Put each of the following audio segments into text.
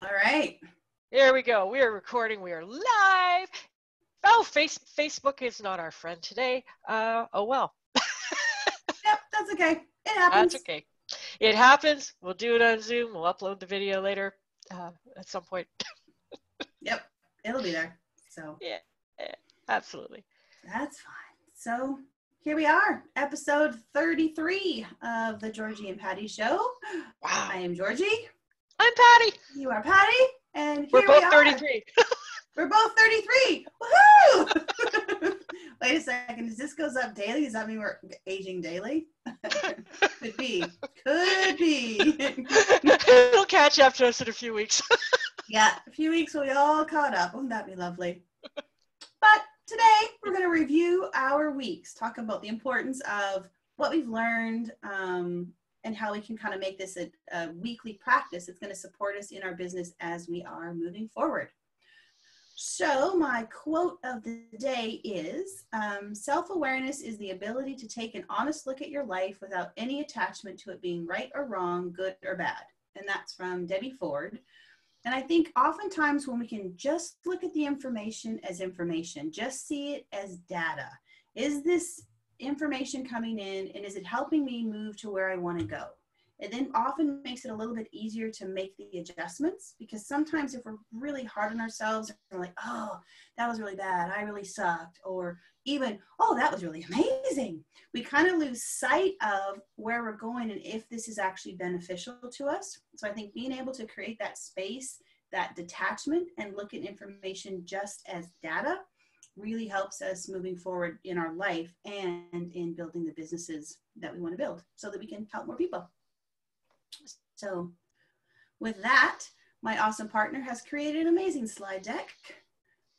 All right. Here we go. We are recording. We are live. Oh, Facebook is not our friend today. Oh well. Yep, that's okay. It That's happens. okay. It happens. We'll do it on Zoom. We'll upload the video later at some point. Yep, it'll be there. So Yeah, absolutely. that's fine. So here we are, episode 33 of the Georgie and Patty Show. Wow. I am Georgie. I'm Patty. You are Patty. And We're here we both are. 33. We're both 33. Woohoo! Wait a second. As this goes up daily, does that mean we're aging daily? Could be. Could be. It'll catch up to us in a few weeks. Yeah, a few weeks we'll be all caught up. Wouldn't that be lovely? But today we're going to review our weeks, talk about the importance of what we've learned and how we can kind of make this a weekly practice that's going to support us in our business as we are moving forward. So my quote of the day is, self-awareness is the ability to take an honest look at your life without any attachment to it being right or wrong, good or bad. And that's from Debbie Ford. And I think oftentimes when we can just look at the information as information, just see it as data, is this information coming in and is it helping me move to where I want to go? It then often makes it a little bit easier to make the adjustments, because sometimes if we're really hard on ourselves and we're like, oh, that was really bad, I really sucked, or even, oh, that was really amazing, we kind of lose sight of where we're going and if this is actually beneficial to us. So I think being able to create that space, that detachment, and look at information just as data really helps us moving forward in our life and in building the businesses that we want to build so that we can help more people. So with that, my awesome partner has created an amazing slide deck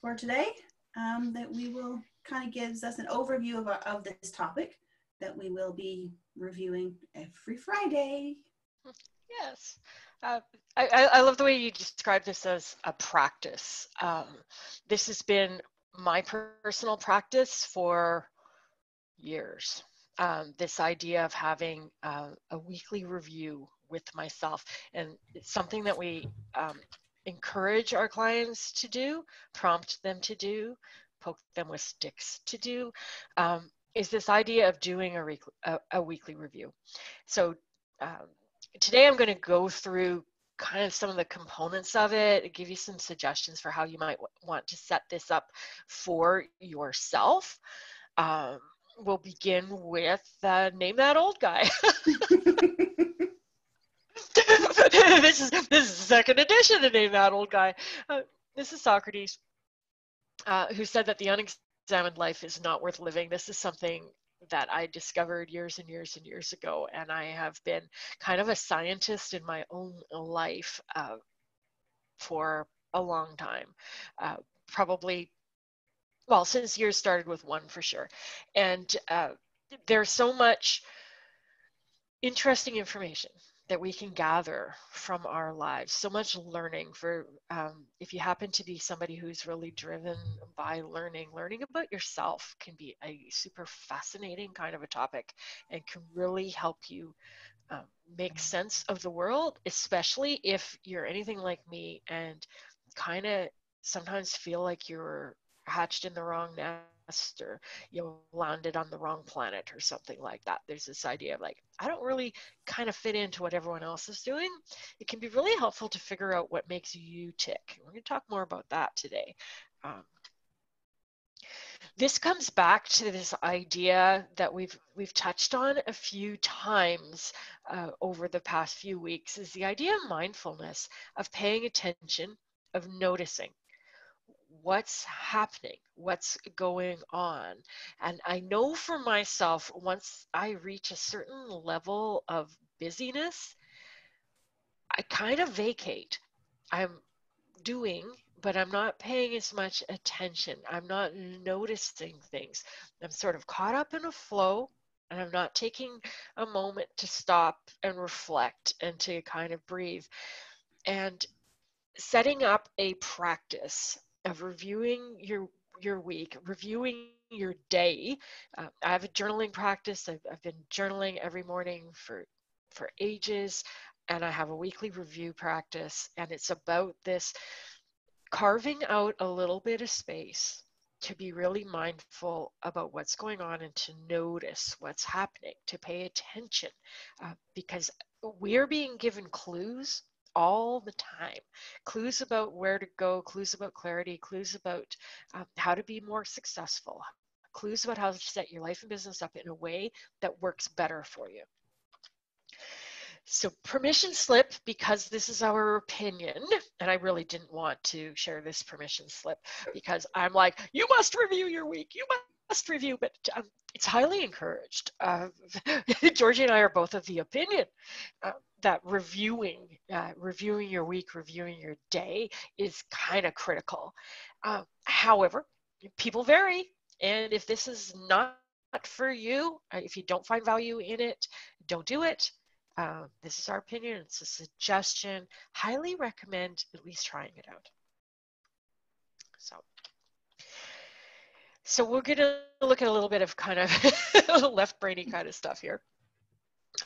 for today that we will kind of gives us an overview of this topic that we will be reviewing every Friday. Yes. I love the way you describe this as a practice. This has been my personal practice for years. This idea of having a weekly review with myself, and it's something that we encourage our clients to do, prompt them to do, poke them with sticks to do, is this idea of doing a weekly review. So today I'm going to go through kind of some of the components of it, give you some suggestions for how you might want to set this up for yourself. We'll begin with Name That Old Guy. This is the second edition of Name That Old Guy. This is Socrates, who said that the unexamined life is not worth living. This is something that I discovered years and years and years ago, and I have been kind of a scientist in my own life for a long time, probably, well, since years started with one for sure. And there's so much interesting information that we can gather from our lives, so much learning for if you happen to be somebody who's really driven by learning about yourself can be a super fascinating kind of a topic and can really help you make sense of the world, especially if you're anything like me and kind of sometimes feel like you're hatched in the wrong nest or you landed on the wrong planet or something like that. There's this idea of like, I don't really kind of fit into what everyone else is doing. It can be really helpful to figure out what makes you tick. We're going to talk more about that today. This comes back to this idea that we've touched on a few times over the past few weeks, is the idea of mindfulness, of paying attention, of noticing what's happening, what's going on. And I know for myself, once I reach a certain level of busyness, I kind of vacate. I'm doing, but I'm not paying as much attention. I'm not noticing things. I'm sort of caught up in a flow, and I'm not taking a moment to stop and reflect and to kind of breathe. And setting up a practice of reviewing your week, reviewing your day. I have a journaling practice. I've been journaling every morning for ages. and I have a weekly review practice, and it's about this carving out a little bit of space to be really mindful about what's going on and to notice what's happening, to pay attention, because we're being given clues all the time, clues about where to go, clues about clarity, clues about how to be more successful, clues about how to set your life and business up in a way that works better for you. So permission slip, because this is our opinion, and I really didn't want to share this permission slip because I'm like, you must review your week, you must review, but it's highly encouraged. Georgie and I are both of the opinion that reviewing your week, reviewing your day is kind of critical. However, people vary, and if this is not for you, if you don't find value in it, don't do it. This is our opinion. It's a suggestion. Highly recommend at least trying it out. So we're going to look at a little bit of kind of left brainy kind of stuff here.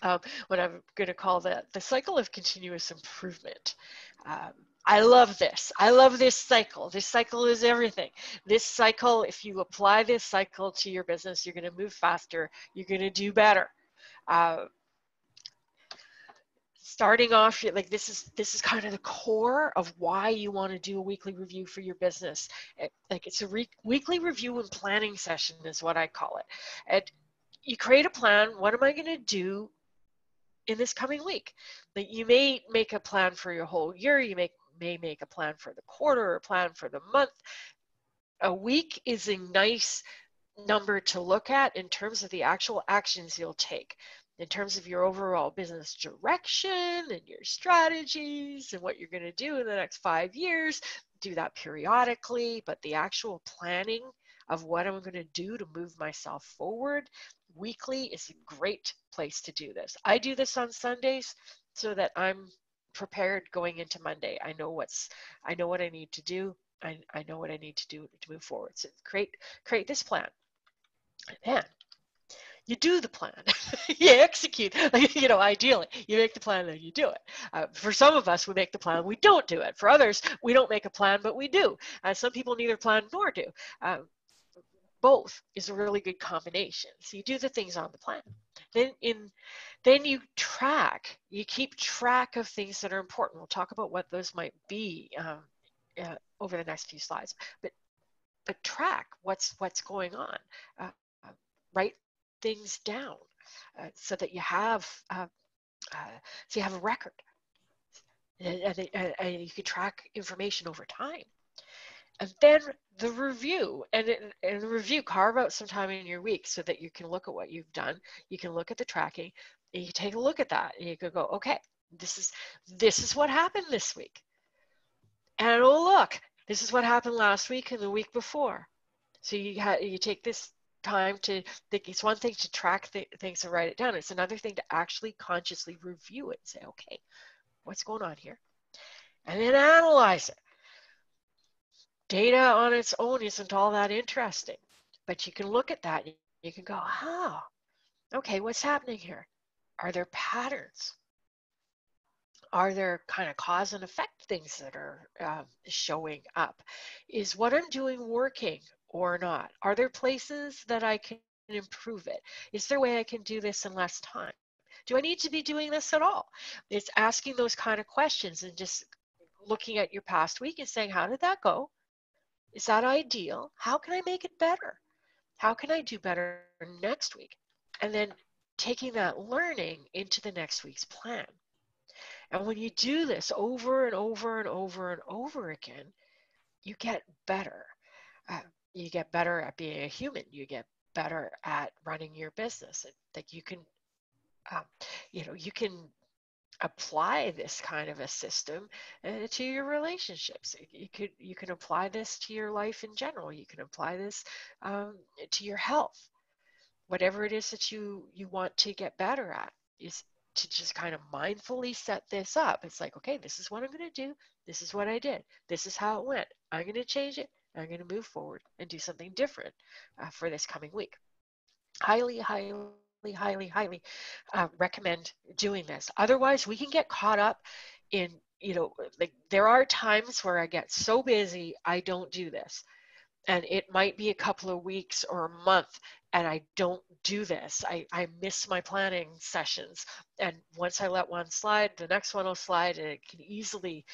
What I'm going to call the cycle of continuous improvement. I love this. I love this cycle. This cycle is everything. This cycle, if you apply this cycle to your business, you're going to move faster. You're going to do better. Starting off, like this is kind of the core of why you want to do a weekly review for your business. Like it's a weekly review and planning session is what I call it. And you create a plan. What am I going to do in this coming week? Like you may make a plan for your whole year. You may make a plan for the quarter or a plan for the month. A week is a nice number to look at in terms of the actual actions you'll take, in terms of your overall business direction and your strategies and what you're going to do in the next 5 years. Do that periodically, but the actual planning of what I'm going to do to move myself forward weekly is a great place to do this. I do this on Sundays so that I'm prepared going into Monday. I know what I need to do. I know what I need to do to move forward. So create this plan. And then you do the plan. You execute, ideally you make the plan and you do it. For some of us, we make the plan, we don't do it. For others, we don't make a plan, but we do. Some people neither plan nor do. Both is a really good combination. So you do the things on the plan. Then you keep track of things that are important. We'll talk about what those might be over the next few slides. But track what's going on. Write things down so that you have a record, and you can track information over time. And then the review, and the review, carve out some time in your week so that you can look at what you've done. You can look at the tracking, and you take a look at that, and you can go, okay, this is what happened this week. And oh look, this is what happened last week and the week before. So you take this time to think. It's one thing to track things and write it down. It's another thing to actually consciously review it and say, okay, what's going on here? And then analyze it. Data on its own isn't all that interesting, but you can look at that and you can go, okay, what's happening here? Are there patterns? Are there kind of cause and effect things that are showing up? Is what I'm doing working or not? Are there places that I can improve it? Is there a way I can do this in less time? Do I need to be doing this at all? It's asking those kind of questions and just looking at your past week and saying, how did that go? Is that ideal? How can I make it better? How can I do better next week? And then taking that learning into the next week's plan. And when you do this over and over and over and over again, you get better. You get better at being a human. You get better at running your business. Like you can apply this kind of a system to your relationships. You can apply this to your life in general. You can apply this to your health. Whatever it is that you want to get better at is to just kind of mindfully set this up. It's like, okay, this is what I'm going to do. This is what I did. This is how it went. I'm going to change it. I'm going to move forward and do something different for this coming week. Highly, highly highly recommend doing this. Otherwise, we can get caught up in, like there are times where I get so busy, I don't do this. And it might be a couple of weeks or a month and I don't do this. I miss my planning sessions. And once I let one slide, the next one will slide, and it can easily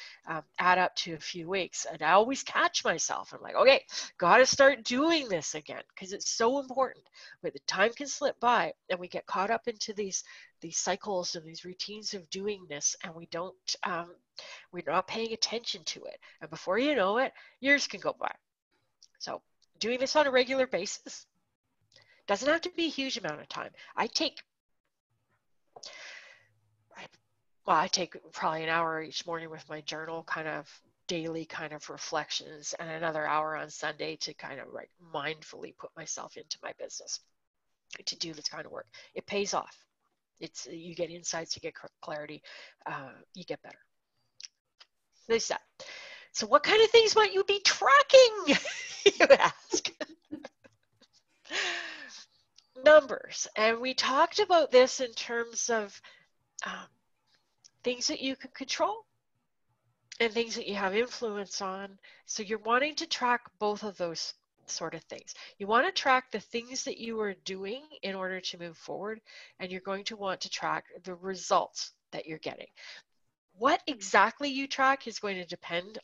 add up to a few weeks. And I always catch myself. I'm like, okay, got to start doing this again because it's so important. But the time can slip by and we get caught up into these cycles and these routines of doing this, and we're not paying attention to it. And before you know it, years can go by. So doing this on a regular basis doesn't have to be a huge amount of time. I take probably an hour each morning with my journal, kind of daily kind of reflections, and another hour on Sunday to kind of mindfully put myself into my business to do this kind of work. It pays off. You get insights, you get clarity, you get better. There's that. So what kind of things might you be tracking, you ask? Numbers. And we talked about this in terms of things that you can control and things that you have influence on. So you're wanting to track both of those sort of things. You want to track the things that you are doing in order to move forward, and you're going to want to track the results that you're getting. What exactly you track is going to depend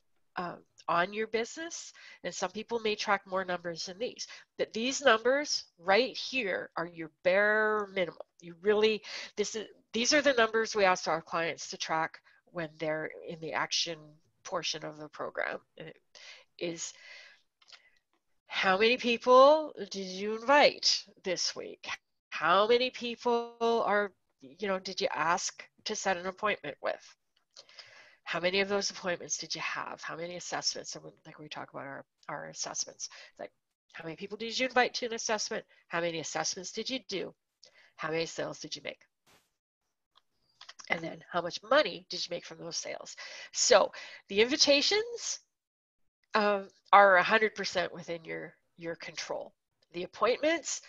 on your business, and some people may track more numbers than these, but these numbers right here are your bare minimum. These are the numbers we ask our clients to track when they're in the action portion of the program. And it is, how many people did you invite this week? How many people did you ask to set an appointment with? How many of those appointments did you have? How many assessments? And like we talk about our assessments, like how many people did you invite to an assessment? How many assessments did you do? How many sales did you make? And then how much money did you make from those sales? So the invitations are 100% within your control. The appointments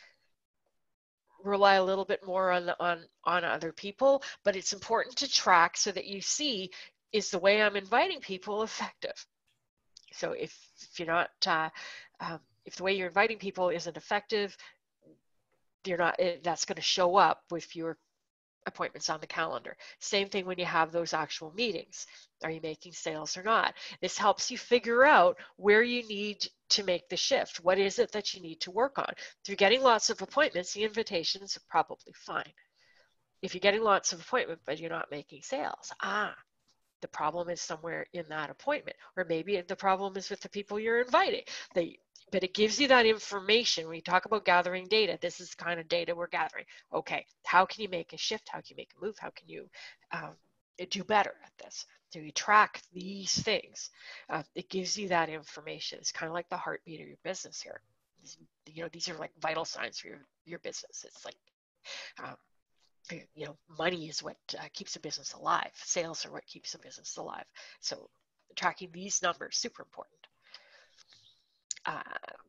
rely a little bit more on other people, but it's important to track so that you see, is the way I'm inviting people effective? So if you're not, if the way you're inviting people isn't effective, that's going to show up with fewer appointments on the calendar. Same thing when you have those actual meetings. Are you making sales or not? This helps you figure out where you need to make the shift. What is it that you need to work on? If you're getting lots of appointments, the invitations are probably fine. If you're getting lots of appointments, but you're not making sales, the problem is somewhere in that appointment, or maybe the problem is with the people you're inviting. But it gives you that information. When you talk about gathering data, this is the kind of data we're gathering. Okay, how can you make a shift? How can you make a move? How can you do better at this? So you track these things. It gives you that information. It's kind of like the heartbeat of your business here. These are like vital signs for your business. It's like money is what keeps a business alive. Sales are what keeps a business alive. So tracking these numbers, super important.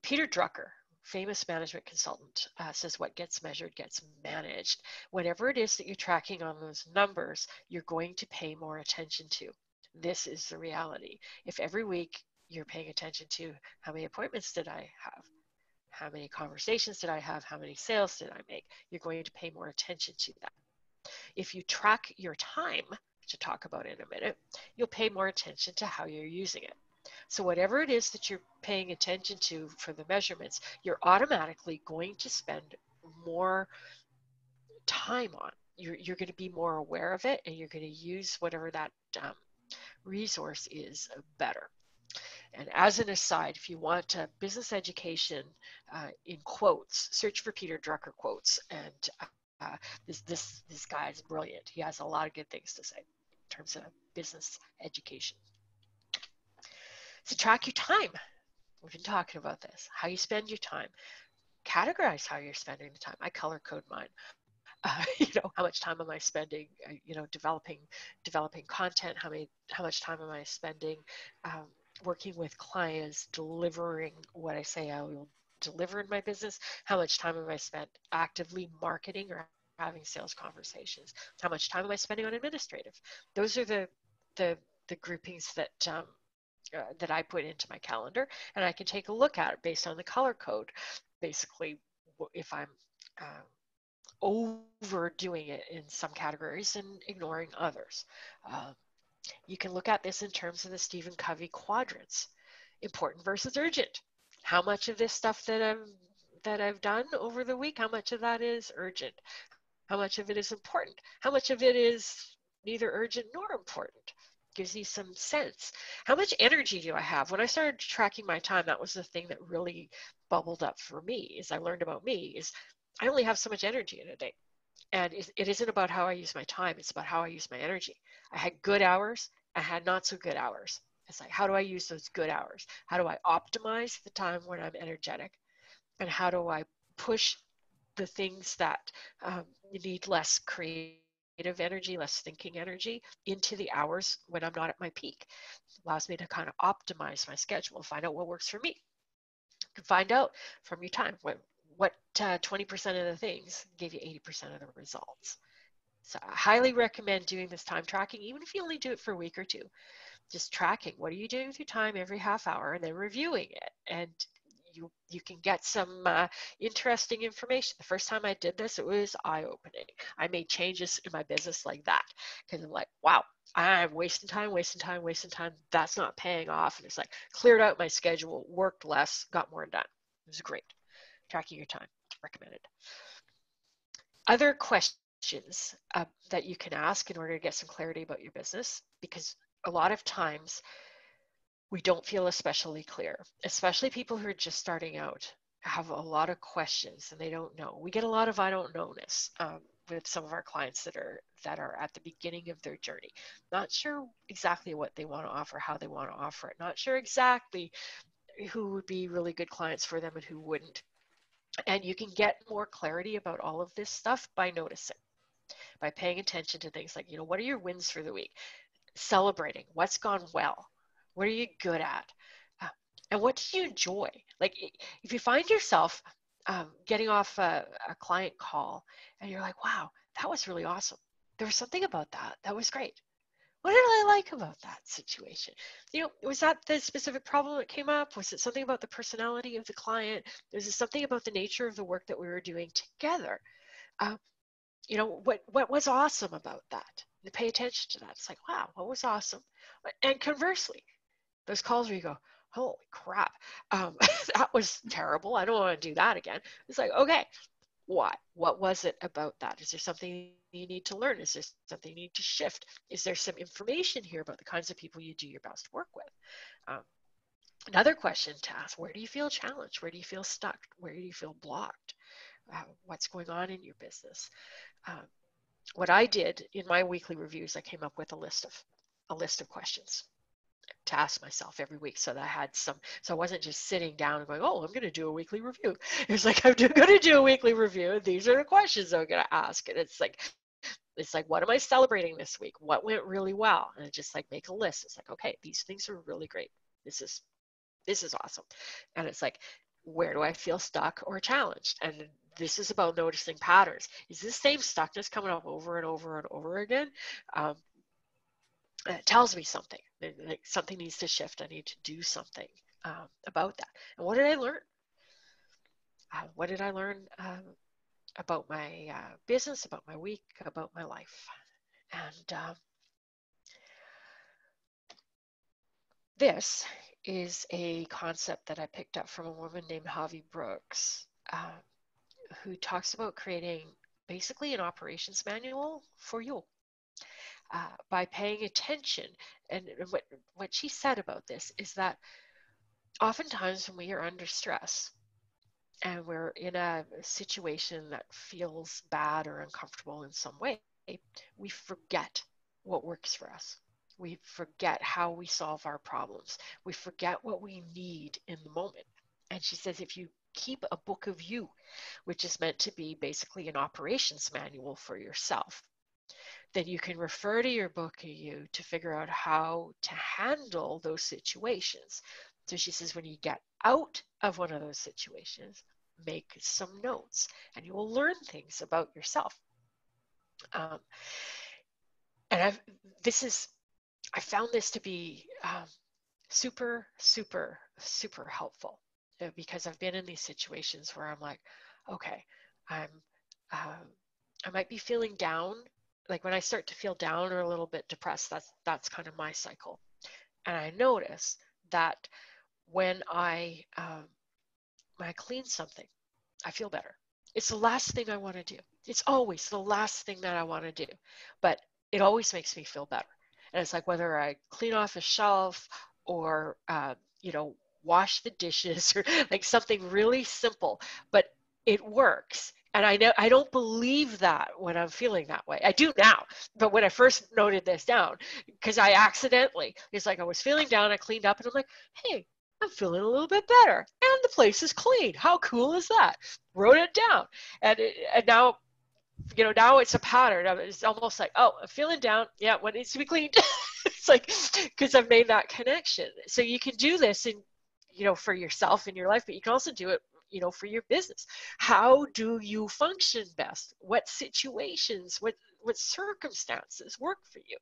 Peter Drucker, famous management consultant, says what gets measured gets managed. Whatever it is that you're tracking on those numbers, you're going to pay more attention to. This is the reality. If every week you're paying attention to how many appointments did I have, how many conversations did I have, how many sales did I make, you're going to pay more attention to that. If you track your time, which I'll talk about in a minute, you'll pay more attention to how you're using it. So whatever it is that you're paying attention to for the measurements, you're automatically going to spend more time on. You're going to be more aware of it, and you're going to use whatever that resource is better. And as an aside, if you want business education in quotes, search for Peter Drucker quotes. And this guy is brilliant. He has a lot of good things to say in terms of business education. So track your time. We've been talking about this, how you spend your time. Categorize how you're spending the time. I color code mine. How much time am I spending, developing content? How much time am I spending working with clients, delivering what I say I will deliver in my business? How much time have I spent actively marketing or having sales conversations? How much time am I spending on administrative? Those are the groupings that I put into my calendar, and I can take a look at it based on the color code. Basically, if I'm overdoing it in some categories and ignoring others. You can look at this in terms of the Stephen Covey quadrants: important versus urgent. How much of this stuff that I've done over the week, how much of that is urgent? How much of it is important? How much of it is neither urgent nor important? Gives you some sense. How much energy do I have? When I started tracking my time, that was the thing that really bubbled up for me, is I learned about me, is I only have so much energy in a day. And it isn't about how I use my time, it's about how I use my energy. I had good hours, I had not so good hours. It's like, how do I use those good hours? How do I optimize the time when I'm energetic? And how do I push the things that need less creative energy, less thinking energy, into the hours when I'm not at my peak? It allows me to kind of optimize my schedule, find out what works for me. You can find out from your time what 20% of the things gave you 80% of the results. So I highly recommend doing this time tracking, even if you only do it for a week or two. Just tracking, what are you doing with your time every half hour, and then reviewing it. And you can get some interesting information. The first time I did this, it was eye-opening. I made changes in my business like that, because I'm like, wow, I'm wasting time. That's not paying off. And it's like, cleared out my schedule, worked less, got more done. It was great. Tracking your time, recommended. Other questions that you can ask in order to get some clarity about your business, because a lot of times we don't feel especially clear, especially people who are just starting out have a lot of questions and they don't know. We get a lot of I don't know-ness with some of our clients that are at the beginning of their journey, not sure exactly what they want to offer, how they want to offer it, not sure exactly who would be really good clients for them and who wouldn't. And you can get more clarity about all of this stuff by noticing, by paying attention to things like, what are your wins for the week? Celebrating what's gone well. What are you good at? And what do you enjoy? Like, if you find yourself getting off a client call and you're like, wow, that was really awesome. There was something about that. That was great. What did I like about that situation? Was that the specific problem that came up? Was it something about the personality of the client? Was it something about the nature of the work that we were doing together? What was awesome about that? And pay attention to that. It's like, wow, what was awesome? And conversely, those calls where you go, holy crap, that was terrible. I don't want to do that again. It's like, okay, why? What was it about that? Is there something you need to learn? Is there something you need to shift? Is there some information here about the kinds of people you do your best work with? Another question to ask, where do you feel challenged? Where do you feel stuck? Where do you feel blocked? What's going on in your business? What I did in my weekly reviews, I came up with a list of questions to ask myself every week, so that I had so I wasn't just sitting down and going, oh, I'm going to do a weekly review. It's like, I'm going to do a weekly review. These are the questions I'm going to ask. And it's like, what am I celebrating this week? What went really well? And just like make a list. It's like, okay, these things are really great. This is awesome. And it's like, where do I feel stuck or challenged? And this is about noticing patterns. Is this same stuckness coming up over and over and over again? It tells me something. Like something needs to shift. I need to do something about that. And what did I learn? What did I learn about my business, about my week, about my life? And this is a concept that I picked up from a woman named Javi Brooks, who talks about creating basically an operations manual for you. By paying attention. And what she said about this is that oftentimes when we are under stress and we're in a situation that feels bad or uncomfortable in some way, we forget what works for us. We forget how we solve our problems. We forget what we need in the moment. And she says, if you keep a book of you, which is meant to be basically an operations manual for yourself, then you can refer to your book of you to figure out how to handle those situations. So she says, when you get out of one of those situations, make some notes and you will learn things about yourself. And I found this to be super, super, super helpful, because I've been in these situations where I'm like, okay, I might be feeling down. Like when I start to feel down or a little bit depressed, that's kind of my cycle. And I notice that when I clean something, I feel better. It's the last thing I want to do. It's always the last thing that I want to do, but it always makes me feel better. And it's like whether I clean off a shelf or, wash the dishes or like something really simple, but it works. And I know I don't believe that when I'm feeling that way. I do now, but when I first noted this down, because I accidentally, it's like I was feeling down, I cleaned up, and I'm like, hey, I'm feeling a little bit better, and the place is clean. How cool is that? Wrote it down, and now, now it's a pattern. It's almost like, oh, I'm feeling down. Yeah, what needs to be cleaned? It's like, because I've made that connection. So you can do this for yourself in your life, but you can also do it, for your business. How do you function best? What situations, what circumstances work for you?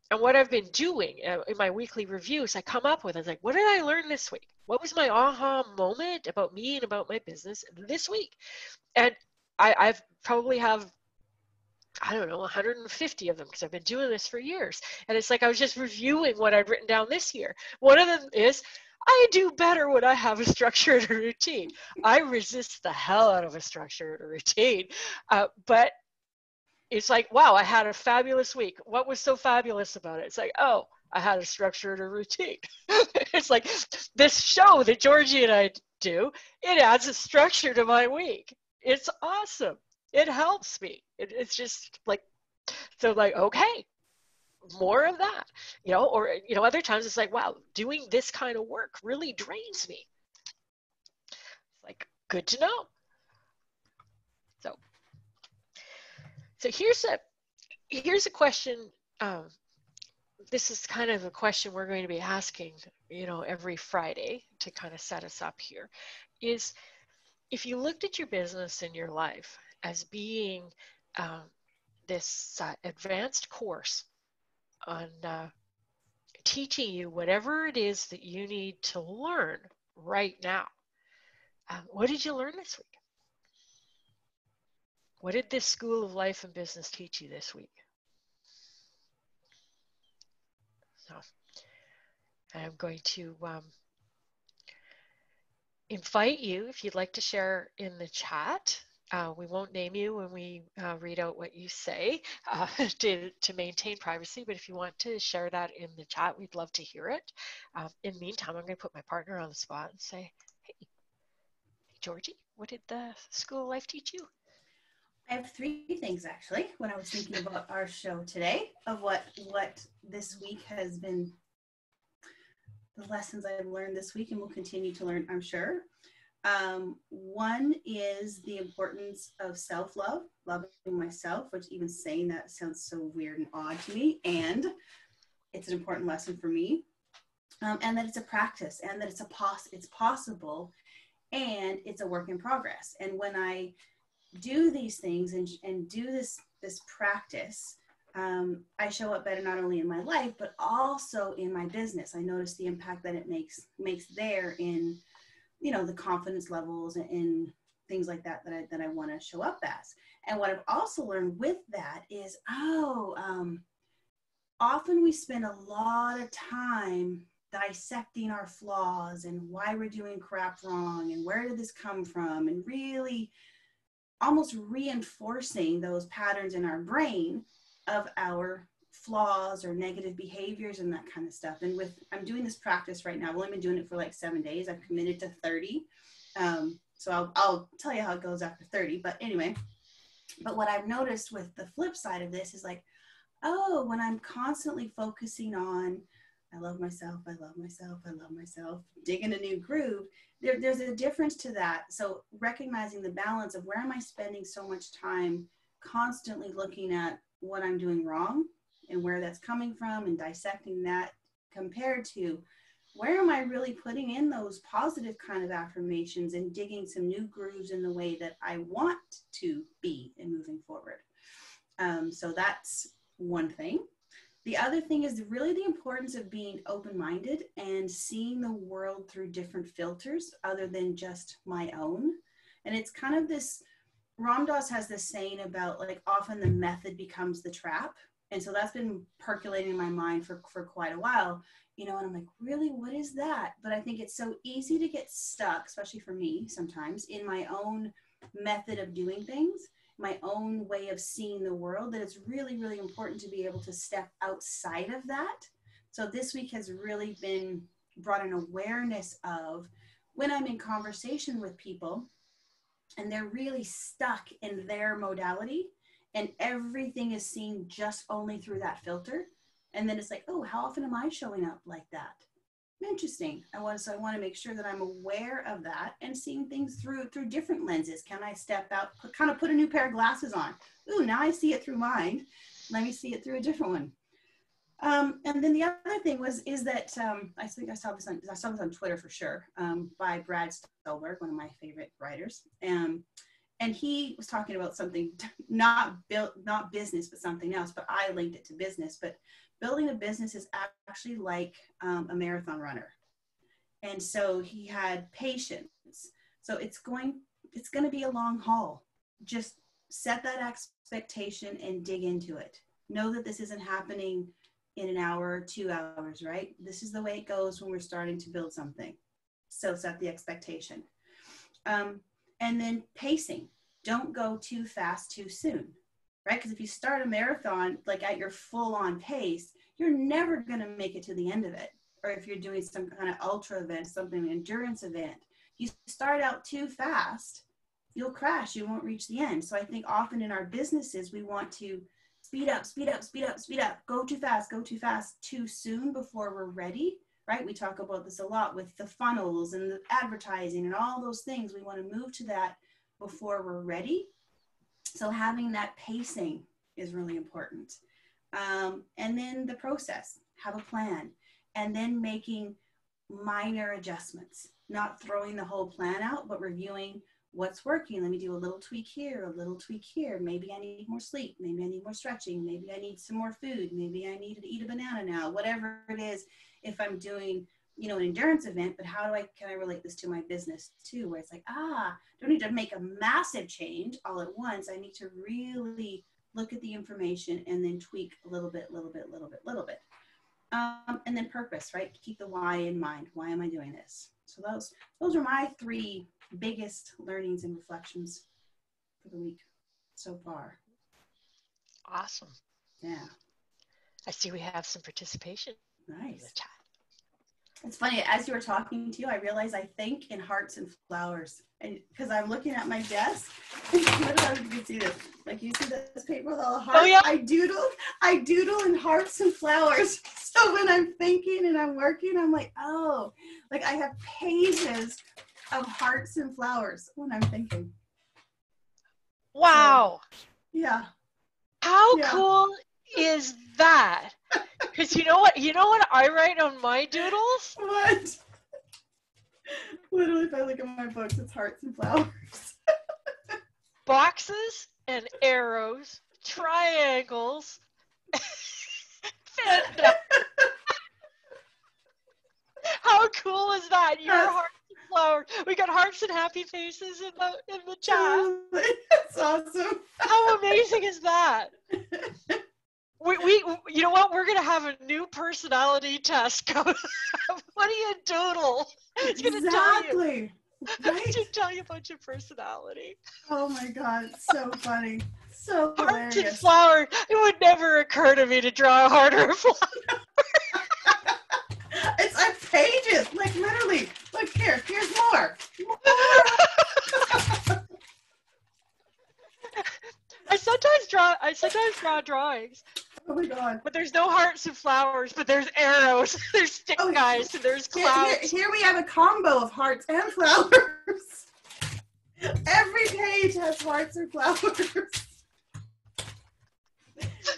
And what I've been doing in my weekly reviews, I come up with, I was like, what did I learn this week? What was my aha moment about me and about my business this week? And I've probably have, I don't know, 150 of them, because I've been doing this for years. And it's like I was just reviewing what I'd written down this year. One of them is, I do better when I have a structure and a routine. I resist the hell out of a structure and a routine. But it's like, wow, I had a fabulous week. What was so fabulous about it? It's like, oh, I had a structure and a routine. It's like this show that Georgie and I do, it adds a structure to my week. It's awesome. It helps me. It's just like, so like, okay, more of that, or, other times it's like, wow, doing this kind of work really drains me. It's like, good to know. So here's a question. This is kind of a question we're going to be asking, every Friday to kind of set us up here, is if you looked at your business and your life as being this advanced course on teaching you whatever it is that you need to learn right now, what did you learn this week? What did this School of Life and Business teach you this week? So I'm going to invite you, if you'd like to share in the chat. We won't name you when we read out what you say to maintain privacy, but if you want to share that in the chat, we'd love to hear it. In the meantime, I'm going to put my partner on the spot and say, hey, Georgie, what did the School of Life teach you? I have 3 things, actually, when I was thinking about our show today, of what this week has been, the lessons I've learned this week and will continue to learn, I'm sure. One is the importance of self-love, loving myself, which even saying that sounds so weird and odd to me. And it's an important lesson for me. And that it's a practice, and that it's possible, and it's a work in progress. And when I do these things and do this practice, I show up better not only in my life, but also in my business. I notice the impact that it makes there in, the confidence levels and things like that I want to show up as. And what I've also learned with that is, often we spend a lot of time dissecting our flaws and why we're doing crap wrong and where did this come from, and really almost reinforcing those patterns in our brain of our flaws or negative behaviors and that kind of stuff. And I'm doing this practice right now. I've only been doing it for like 7 days. I've committed to 30. So I'll tell you how it goes after 30. But anyway, but what I've noticed with the flip side of this is like, oh, when I'm constantly focusing on, I love myself, I love myself, I love myself, digging a new groove, there's a difference to that. So recognizing the balance of where am I spending so much time constantly looking at what I'm doing wrong and where that's coming from and dissecting that, compared to where am I really putting in those positive kind of affirmations and digging some new grooves in the way that I want to be and moving forward. So that's one thing. The other thing is really the importance of being open-minded and seeing the world through different filters other than just my own. And it's kind of this, Ram Dass has this saying about like often the method becomes the trap. And so that's been percolating in my mind for quite a while, you know, and I'm like, really, what is that? But I think it's so easy to get stuck, especially for me sometimes, in my own method of doing things, my own way of seeing the world, that it's really, really important to be able to step outside of that. So this week has really been brought an awareness of when I'm in conversation with people and they're really stuck in their modality and everything is seen just only through that filter. And then it's like, oh, how often am I showing up like that? Interesting. I want to make sure that I'm aware of that and seeing things through different lenses. Can I step out, kind of put a new pair of glasses on? Ooh, now I see it through mine. Let me see it through a different one. And then the other thing is that I think I saw this on Twitter for sure, by Brad Stulberg, one of my favorite writers. And he was talking about something not business, but something else. But I linked it to business. But building a business is actually like a marathon runner. And so he had patience. So it's going to be a long haul. Just set that expectation and dig into it. Know that this isn't happening in an hour or 2 hours, right? This is the way it goes when we're starting to build something. So set the expectation. And then pacing. Don't go too fast too soon, right? Because if you start a marathon like at your full on pace, you're never going to make it to the end of it. Or if you're doing some kind of ultra event, something, an endurance event, you start out too fast, you'll crash, you won't reach the end. So I think often in our businesses, we want to speed up, go too fast too soon before we're ready, right? We talk about this a lot with the funnels and the advertising and all those things. We want to move to that before we're ready. So having that pacing is really important. And then the process, have a plan, and then making minor adjustments, not throwing the whole plan out, but reviewing what's working. Let me do a little tweak here, a little tweak here. Maybe I need more sleep. Maybe I need more stretching. Maybe I need some more food. Maybe I need to eat a banana now, whatever it is. If I'm doing, you know, an endurance event, but can I relate this to my business too? Where it's like, don't need to make a massive change all at once. I need to really look at the information and then tweak a little bit. And then purpose, right? Keep the why in mind. Why am I doing this? So those are my 3 biggest learnings and reflections for the week so far. Awesome. Yeah. I see we have some participation. Nice. In the chat. It's funny, as you were talking to you, I realized I think in hearts and flowers. And because I'm looking at my desk, and I don't know if you can see this. Like, you see this paper with all the hearts? Oh, yeah. I doodle in hearts and flowers. So when I'm thinking and I'm working, I'm like, oh, like I have pages of hearts and flowers when I'm thinking. Wow. So, yeah. How cool is that? Because you know what I write on my doodles? What? Literally, if I look at my books, it's hearts and flowers. Boxes and arrows, triangles. How cool is that? Your hearts and flowers. We got hearts and happy faces in the chat. That's awesome. How amazing is that? We you know what? We're gonna have a new personality test coming up. What do you doodle? It's gonna tell you. Right? It's gonna tell you about your personality. Oh my God, so funny, so hilarious. Hearts and flowers. It would never occur to me to draw a heart or a flower. It's like pages, like literally. Look here. Here's more. I sometimes draw drawings. Oh my God. But there's no hearts and flowers, but there's arrows, there's stick guys, and there's clouds. Here we have a combo of hearts and flowers. Every page has hearts and flowers. That's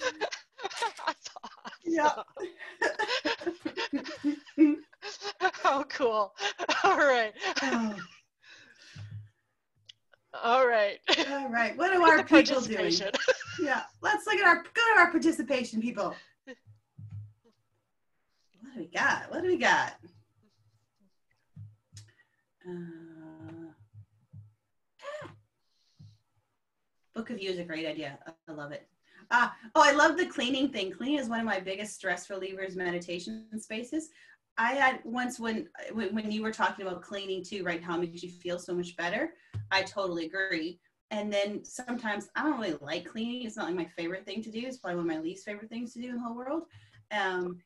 awesome. Yeah. How cool. All right. Oh, All right. all right. What are Look our at the people doing? participation. Yeah, let's look at our go to our participation, people. What do we got? What do we got? Book of You is a great idea. I love it. Oh, I love the cleaning thing. Cleaning is one of my biggest stress relievers, meditation spaces. I had once when you were talking about cleaning too, right? How it makes you feel so much better. I totally agree. And then sometimes I don't really like cleaning. It's not like my favorite thing to do. It's probably one of my least favorite things to do in the whole world. And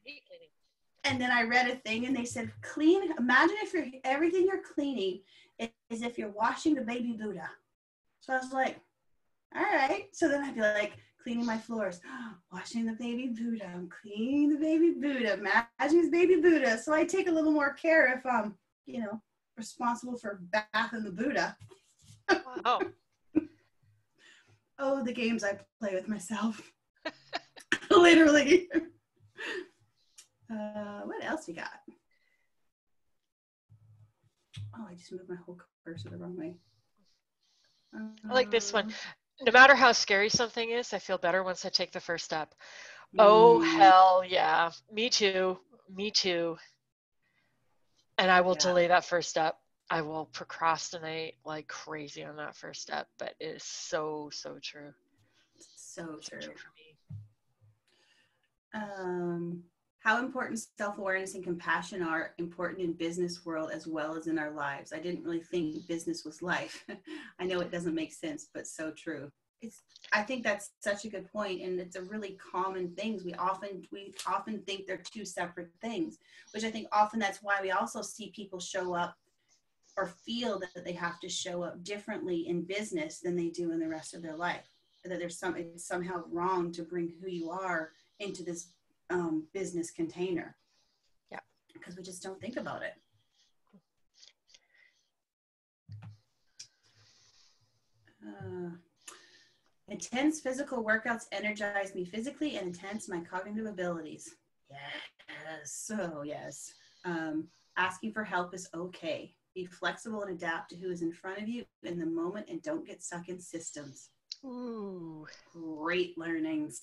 then I read a thing and they said, clean. Imagine if everything you're cleaning is if you're washing the baby Buddha. So I was like, all right. So then I'd be like cleaning my floors, washing the baby Buddha. I'm cleaning the baby Buddha. Imagine his baby Buddha. So I take a little more care if I'm, responsible for bathing the Buddha. Wow. Oh, the games I play with myself. Literally. What else we got? Oh, I just moved my whole cursor the wrong way. I like this one. No matter how scary something is, I feel better once I take the first step. Oh, hell yeah. Me too. Me too. And I will delay that first step. I will procrastinate like crazy on that first step, but it is so, so true. So true for me. How important self-awareness and compassion are important in business world as well as in our lives. I didn't really think business was life. I know it doesn't make sense, but so true. I think that's such a good point, and it's a really common thing. We often think they're two separate things, which I think often that's why we also see people show up or feel that they have to show up differently in business than they do in the rest of their life. That it's somehow wrong to bring who you are into this business container. Yeah, because we just don't think about it. Intense physical workouts energize me physically and enhance my cognitive abilities. Yes. So yes. Asking for help is okay. Be flexible and adapt to who is in front of you in the moment and don't get stuck in systems. Ooh. Great learnings.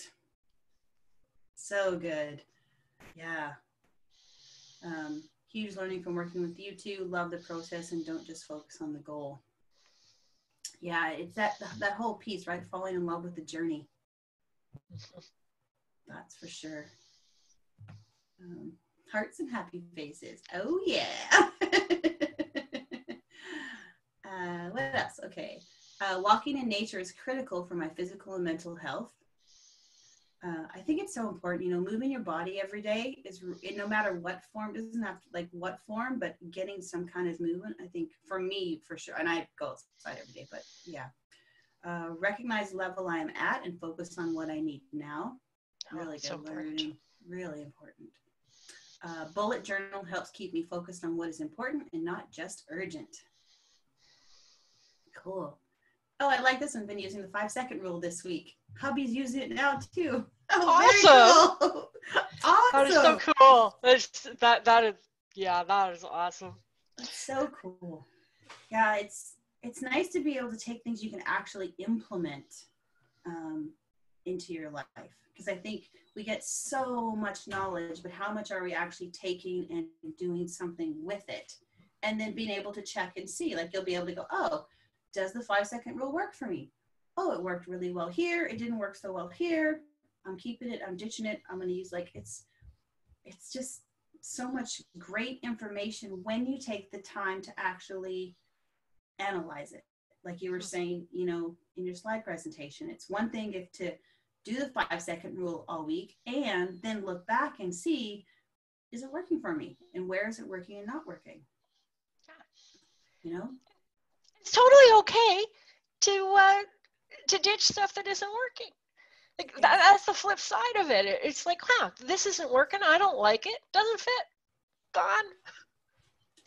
So good. Yeah. Huge learning from working with you two. Love the process and don't just focus on the goal. Yeah, it's that whole piece, right? Falling in love with the journey. That's for sure. Hearts and happy faces. Oh, yeah. What else? Okay. Walking in nature is critical for my physical and mental health. I think it's so important, moving your body every day is, no matter what form, doesn't have to like what form, but getting some kind of movement, I think for me, for sure. And I go outside every day, but yeah. Recognize the level I am at and focus on what I need now. Really good so learning, really important. Bullet journal helps keep me focused on what is important and not just urgent. Cool. Oh, I like this one. Been using the 5-second rule this week. Hubby's using it now too. Oh, awesome. Very cool. Awesome. That is so cool. That is awesome. That's so cool. Yeah, it's nice to be able to take things you can actually implement into your life, because I think we get so much knowledge, but how much are we actually taking and doing something with it, and then being able to check and see. Like you'll be able to go, oh, does the 5-second rule work for me? Oh, it worked really well here. It didn't work so well here. I'm keeping it. I'm ditching it. I'm going to use it's just so much great information when you take the time to actually analyze it. Like you were saying, in your slide presentation, it's one thing if to do the 5-second rule all week and then look back and see, is it working for me? And where is it working and not working? It's totally okay to ditch stuff that isn't working. Like that's the flip side of it. It's like, this isn't working. I don't like it. Doesn't fit. Gone.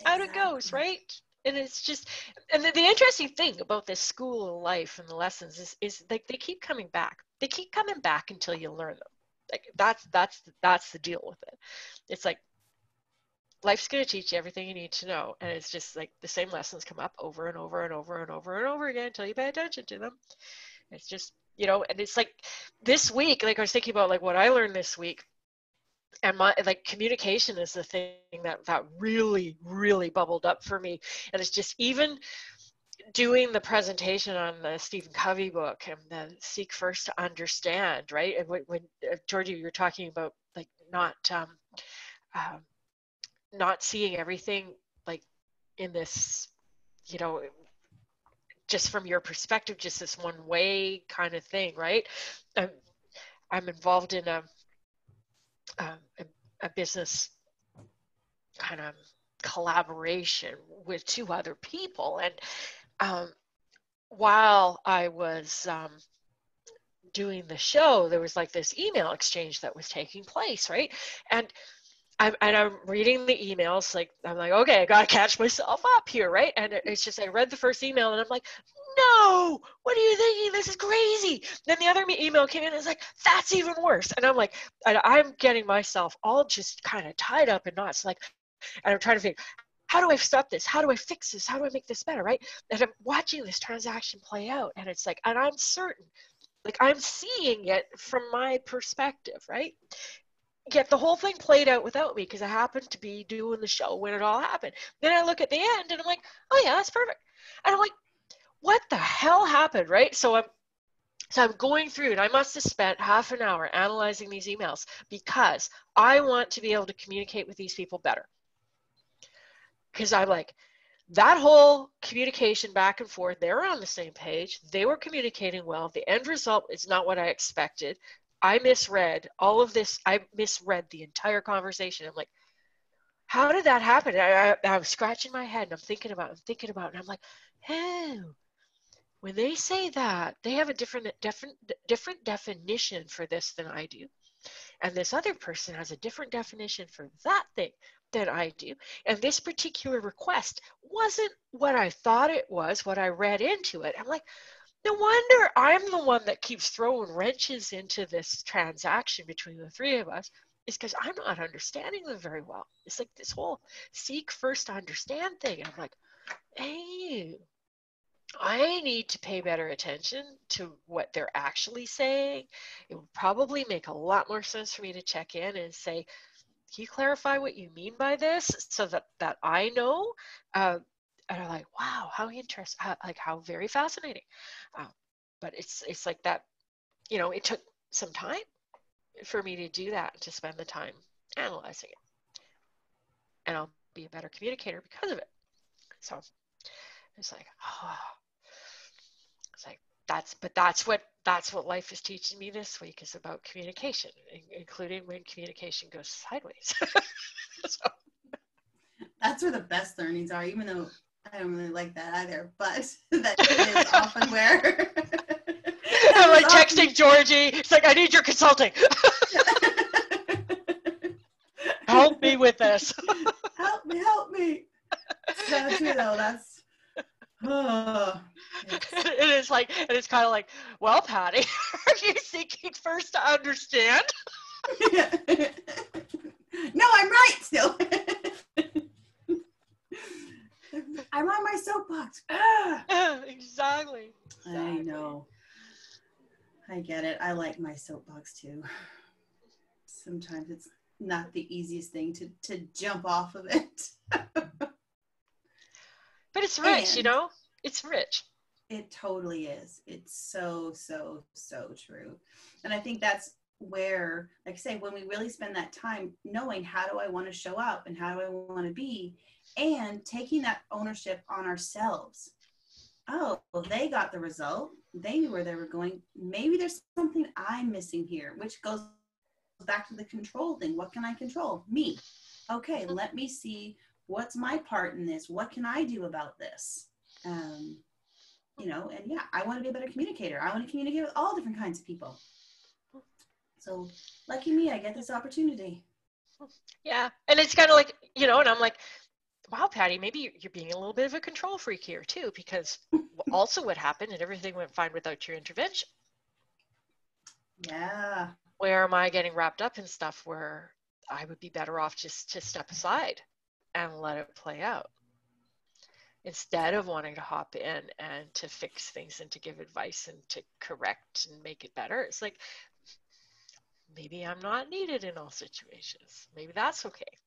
Out it goes, right? And it's just, and the interesting thing about this school life and the lessons is like they keep coming back. They keep coming back until you learn them. Like that's the deal with it. It's like life's going to teach you everything you need to know. And it's just like the same lessons come up over and over and over and over and over again until you pay attention to them. It's just, and it's like this week, like I was thinking about like what I learned this week, and my like communication is the thing that really, really bubbled up for me. And it's just even doing the presentation on the Stephen Covey book and the Seek First to Understand, right? And when Georgie, you're talking about like not seeing everything like in this, just from your perspective, just this one way kind of thing, right? I'm involved in a business kind of collaboration with two other people, and while I was doing the show, there was like this email exchange that was taking place, right? And I'm reading the emails, like I'm like, okay, I gotta catch myself up here, right? And it's just I read the first email and I'm like, no, what are you thinking? This is crazy. Then the other email came in and it's like, that's even worse. And I'm like, I'm getting myself all just kind of tied up in knots, like, and I'm trying to think, how do I stop this? How do I fix this? How do I make this better, right? And I'm watching this transaction play out, and it's like, and I'm certain, like I'm seeing it from my perspective, right? Yet the whole thing played out without me because I happened to be doing the show when it all happened. Then I look at the end and I'm like, oh yeah, that's perfect. And I'm like, what the hell happened, right? So I'm going through, and I must have spent half an hour analyzing these emails because I want to be able to communicate with these people better. Because I'm like, that whole communication back and forth, they were on the same page. They were communicating well. The end result is not what I expected. I misread all of this. I misread the entire conversation. I'm like, how did that happen? I'm scratching my head and I'm thinking about it, and I'm like, oh, when they say that, they have a different definition for this than I do. And this other person has a different definition for that thing than I do. And this particular request wasn't what I thought it was, what I read into it. I'm like, no wonder I'm the one that keeps throwing wrenches into this transaction between the three of us, is because I'm not understanding them very well. It's like this whole seek first to understand thing. And I'm like, hey, I need to pay better attention to what they're actually saying. It would probably make a lot more sense for me to check in and say, can you clarify what you mean by this so that I know? And I'm like, wow, how interesting, how very fascinating. But it's like that, it took some time for me to do that, to spend the time analyzing it. And I'll be a better communicator because of it. So it's like, oh, it's like, that's what life is teaching me this week, is about communication, including when communication goes sideways. So. That's where the best learnings are, even though I don't really like that either, but that is often where. I'm like texting Georgie. It's like, I need your consulting. Help me with this. Help me. That's true though. That's. Oh, it's kind of like, well, Patty, are you seeking first to understand? No, I'm right still. I'm on my soapbox. Exactly. I know. I get it. I like my soapbox too. Sometimes it's not the easiest thing to jump off of it. But it's rich, It's rich. It totally is. It's so true. And I think that's where, like I say, when we really spend that time knowing how do I want to show up and how do I want to be, and taking that ownership on ourselves. Oh, well, they got the result. They knew where they were going. Maybe there's something I'm missing here, which goes back to the control thing. What can I control? Me. Okay, let me see what's my part in this. What can I do about this? And yeah, I want to be a better communicator. I want to communicate with all different kinds of people. So lucky me, I get this opportunity. Yeah. And it's kind of like, and I'm like, wow, Patty, maybe you're being a little bit of a control freak here too, because also what happened, and everything went fine without your intervention. Yeah. Where am I getting wrapped up in stuff where I would be better off just to step aside and let it play out, instead of wanting to hop in and to fix things and to give advice and to correct and make it better. It's like, maybe I'm not needed in all situations. Maybe that's okay.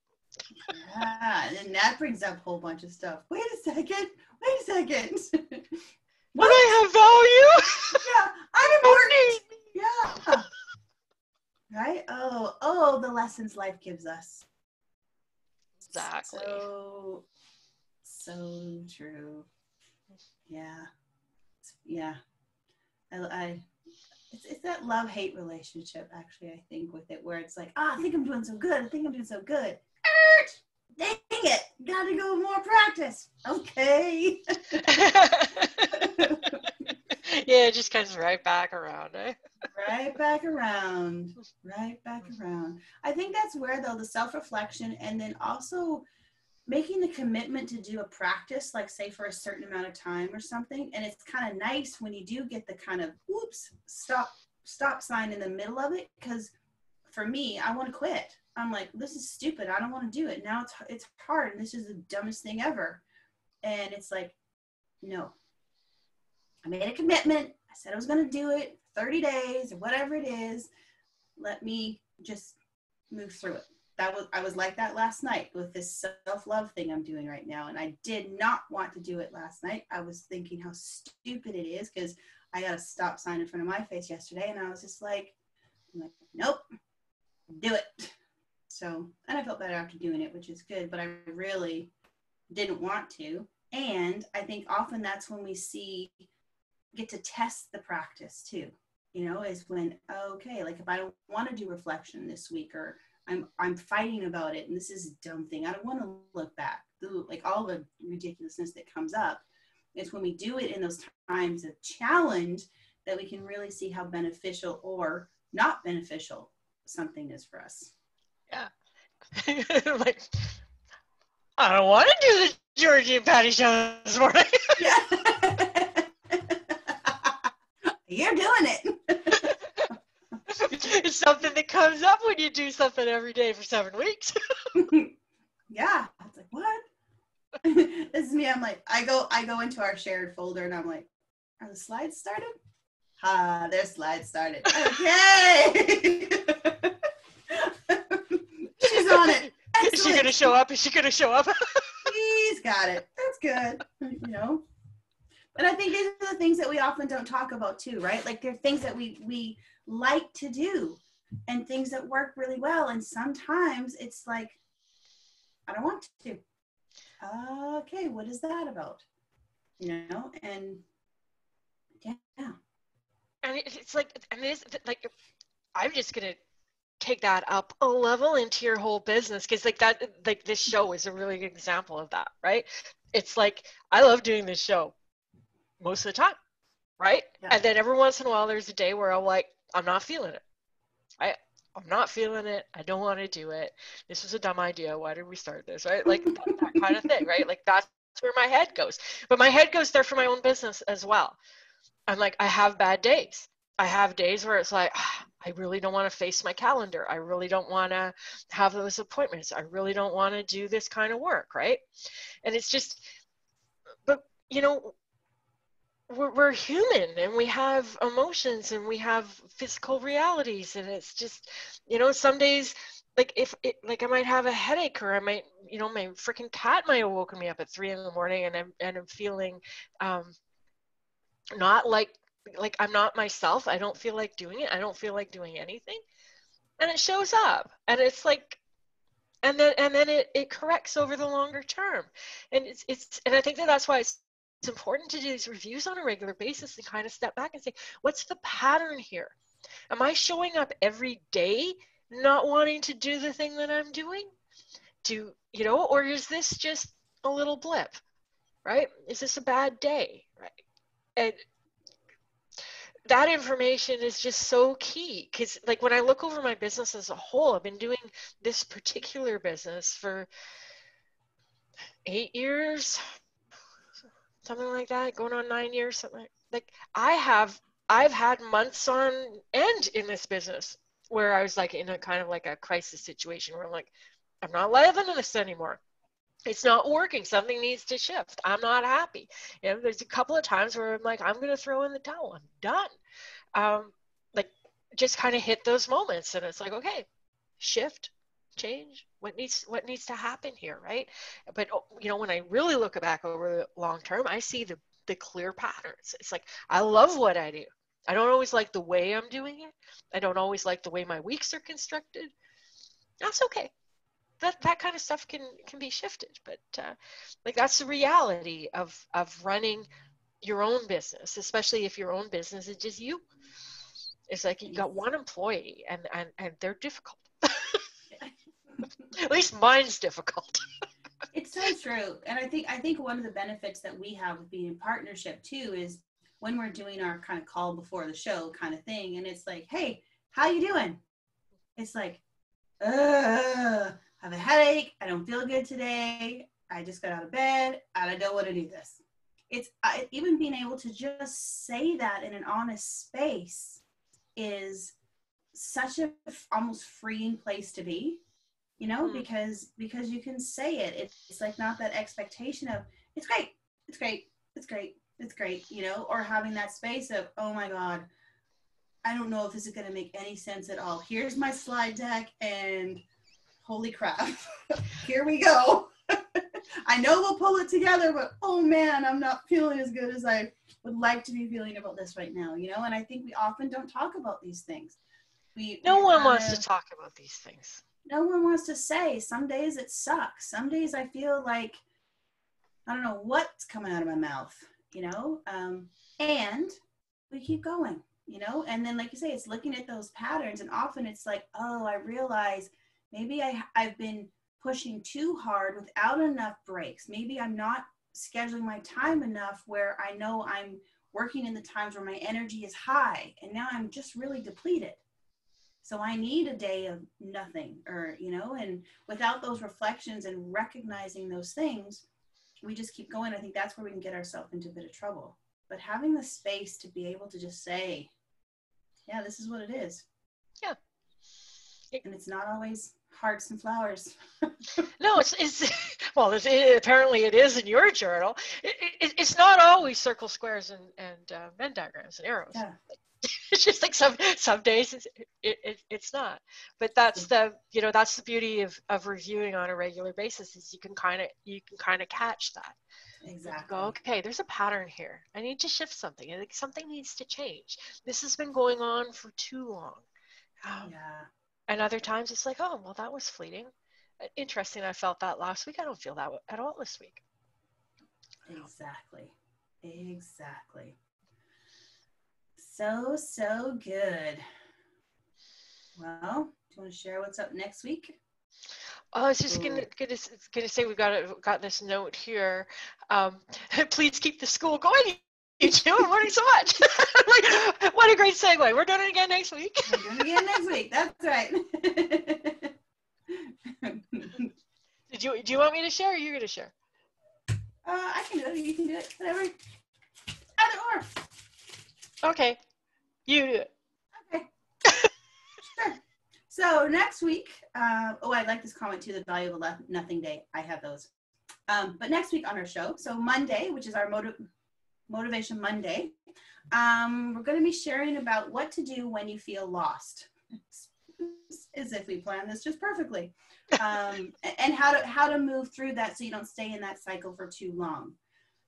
Yeah, and that brings up a whole bunch of stuff. Wait a second. But I have value. Yeah, I'm important. Yeah. Right? Oh, the lessons life gives us. Exactly. So true. Yeah. It's that love-hate relationship, actually, I think, with it, where it's like, I think I'm doing so good. Dang it. Gotta go more practice. Okay. Yeah, it just comes right back around, eh? Right back around. I think that's where, though, the self-reflection, and then also making the commitment to do a practice, like say for a certain amount of time or something. And it's kind of nice when you do get the kind of stop sign in the middle of it. Because for me, I want to quit. I'm like, this is stupid. I don't want to do it. Now it's hard. And this is the dumbest thing ever. And it's like, no, I made a commitment. I said I was going to do it 30 days or whatever it is. Let me just move through it. I was like that last night with this self-love thing I'm doing right now. And I did not want to do it last night. I was thinking how stupid it is because I got a stop sign in front of my face yesterday. And I was just like, nope, do it. So, and I felt better after doing it, which is good, but I really didn't want to. And I think often that's when we get to test the practice too, is when, okay, like if I don't want to do reflection this week, or I'm fighting about it, and this is a dumb thing, I don't want to look back, like all the ridiculousness that comes up. It's when we do it in those times of challenge that we can really see how beneficial or not beneficial something is for us. Yeah. Like, I don't want to do the Georgie and Patty show this morning. Yeah. You're doing it. It's something that comes up when you do something every day for 7 weeks. Yeah. It's like, what? This is me. I'm like, I go into our shared folder and I'm like, are the slides started? Their slides started. Okay. She's on it. Excellent. Is she going to show up? She's got it. That's good. And I think these are the things that we often don't talk about too, right? Like there are things that we like to do and things that work really well. And sometimes it's like, I don't want to. Okay, what is that about? And yeah. And it's like, and it's like, I'm just going to take that up a level into your whole business, because like this show is a really good example of that, right? It's like, I love doing this show most of the time, right? Yeah. And then every once in a while there's a day where I'm like, I'm not feeling it. I'm not feeling it. I don't want to do it. This was a dumb idea. Why did we start this, right? Like that kind of thing, right? Like that's where my head goes. But my head goes there for my own business as well. I'm like, I have bad days. I have days where it's like, I really don't want to face my calendar. I really don't want to have those appointments. I really don't want to do this kind of work, right? And it's just, but we're human, and we have emotions, and we have physical realities, and it's just, some days, like like I might have a headache, or I might, my freaking cat might have woken me up at 3 a.m, and I'm feeling not like I'm not myself. I don't feel like doing it. I don't feel like doing anything, and it shows up, and it's like, and then it corrects over the longer term, and and I think that's why it's important to do these reviews on a regular basis and kind of step back and say, what's the pattern here? Am I showing up every day not wanting to do the thing that I'm doing? Or is this just a little blip, right? Is this a bad day, right? And that information is just so key, because like when I look over my business as a whole, I've been doing this particular business for 8 years, something like that, going on 9 years, something like I've had months on end in this business where I was like in a kind of like a crisis situation where I'm like, I'm not living in this anymore. It's not working. Something needs to shift. I'm not happy. You know, there's a couple of times where I'm like, I'm going to throw in the towel. I'm done. Like just kind of hit those moments, and it's like, okay, shift, change. What needs to happen here, right? But you know, when I really look back over the long term, I see the clear patterns. It's like I love what I do. I don't always like the way I'm doing it. I don't always like the way my weeks are constructed. That's okay. That kind of stuff can be shifted, but like that's the reality of running your own business, especially if your own business is just you. It's like you got one employee, and they're difficult. At least mine's difficult. It's so true. And I think one of the benefits that we have with being in partnership too is when we're doing our kind of call before the show kind of thing, and it's like, hey, how you doing? It's like, I have a headache. I don't feel good today. I just got out of bed and I don't want to do this. It's even being able to just say that in an honest space is such a almost freeing place to be, you know, because you can say it. It's like not that expectation of it's great, it's great, it's great, it's great, you know, or having that space of, oh my God, I don't know if this is going to make any sense at all. Here's my slide deck and holy crap, here we go. I know we'll pull it together, but oh man, I'm not feeling as good as I would like to be feeling about this right now, you know? And I think we often don't talk about these things. No one wants to talk about these things. No one wants to say. Some days it sucks. Some days I feel like, I don't know what's coming out of my mouth, you know? And we keep going, you know? And then, like you say, it's looking at those patterns. And often it's like, oh, I realize maybe I've been pushing too hard without enough breaks. Maybe I'm not scheduling my time enough where I know I'm working in the times where my energy is high. And now I'm just really depleted. So I need a day of nothing, or, you know, and without those reflections and recognizing those things, we just keep going. I think that's where we can get ourselves into a bit of trouble. But having the space to be able to just say, yeah, this is what it is. Yeah. And it's not always hearts and flowers. No, it's well, apparently it is in your journal. It's not always circle, squares, and Venn diagrams and arrows. Yeah. It's just like some days it's not. But that's that's the beauty of reviewing on a regular basis, is you can kind of catch that. Exactly. You go, okay, there's a pattern here. I need to shift something. I think something needs to change. This has been going on for too long. Yeah. And other times it's like, oh, well, that was fleeting. Interesting. I felt that last week. I don't feel that at all this week. Exactly. So good. Well, do you want to share what's up next week? Oh, I was just gonna say we've got this note here. Please keep the school going. You two, I'm learning so much. Like, what a great segue. We're doing it again next week. We're doing it again next week. That's right. Do you want me to share, or you're gonna share? I can do it. You can do it. Whatever. Either or. Okay. You do it. Okay. Sure. So next week, I like this comment too, the value of a nothing day. I have those. But next week on our show, so Monday, which is our Motivation Monday, we're going to be sharing about what to do when you feel lost. As if we planned this just perfectly. And how to move through that so you don't stay in that cycle for too long.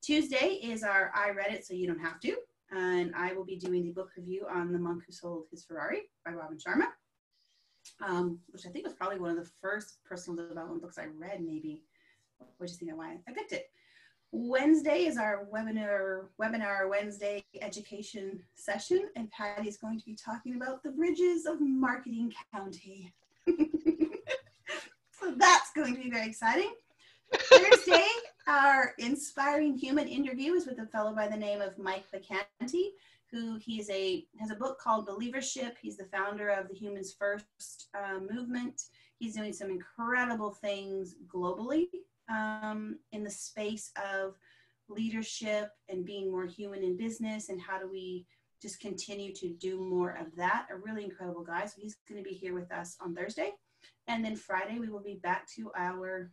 Tuesday is our I Read It So You Don't Have To. And I will be doing the book review on The Monk Who Sold His Ferrari by Robin Sharma, which I think was probably one of the first personal development books I read, maybe, which is why I picked it. Wednesday is our webinar Wednesday education session, and Patty's going to be talking about the bridges of Marketing County. So that's going to be very exciting. Thursday, our Inspiring Human interview is with a fellow by the name of Mike Vacanti, who has a book called Believership. He's the founder of the Humans First movement. He's doing some incredible things globally in the space of leadership and being more human in business, and how do we just continue to do more of that. A really incredible guy. So he's going to be here with us on Thursday. And then Friday, we will be back to our,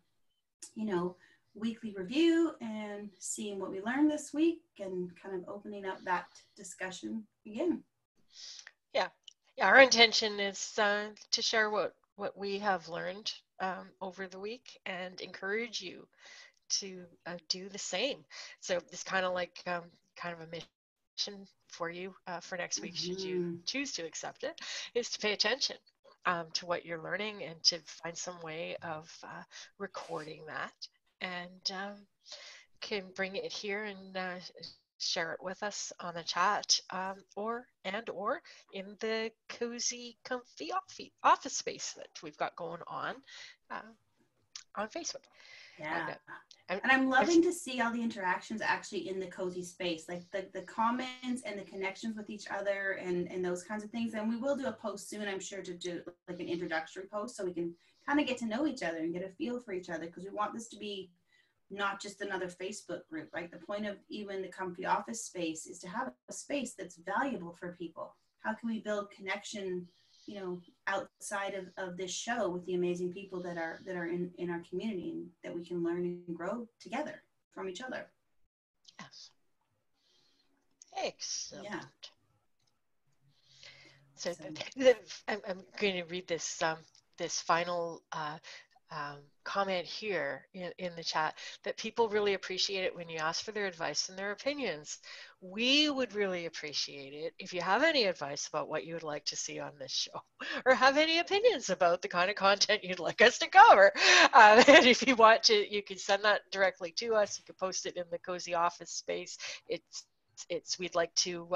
weekly review and seeing what we learned this week and kind of opening up that discussion again. Yeah, our intention is to share what we have learned over the week and encourage you to do the same. So it's kind of like kind of a mission for you for next week, should you choose to accept it, is to pay attention to what you're learning and to find some way of recording that, and can bring it here and share it with us on the chat, or in the cozy, comfy office space that we've got going on Facebook. Yeah. And I'm loving to see all the interactions actually in the cozy space, like the comments and the connections with each other and those kinds of things. And we will do a post soon, I'm sure, to do like an introductory post so we can kind of get to know each other and get a feel for each other, because we want this to be not just another Facebook group, right? The point of even the comfy office space is to have a space that's valuable for people. How can we build connection, you know, outside of this show with the amazing people that are in our community, and that we can learn and grow together from each other. Yes. Excellent. Yeah. So I'm going to read this this final comment here in the chat, that people really appreciate it when you ask for their advice and their opinions. We would really appreciate it if you have any advice about what you would like to see on this show, or have any opinions about the kind of content you'd like us to cover. And if you want to, you can send that directly to us. You can post it in the cozy office space. We'd like to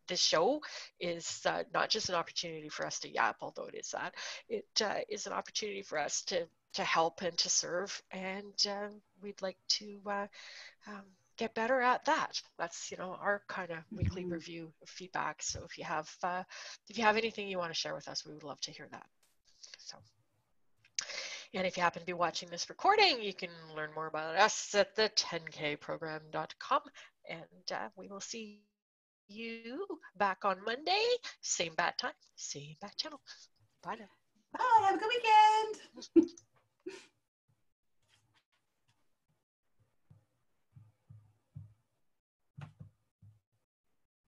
this show is not just an opportunity for us to yap, although it is that. It is an opportunity for us to help and to serve, and we'd like to get better at that. That's, you know, our kind of weekly review feedback. So if you have anything you want to share with us, we would love to hear that. So. And if you happen to be watching this recording, you can learn more about us at the 10kprogram.com, and we will see you back on Monday, same bat time, same bat channel. Bye now. Bye. Have a good weekend.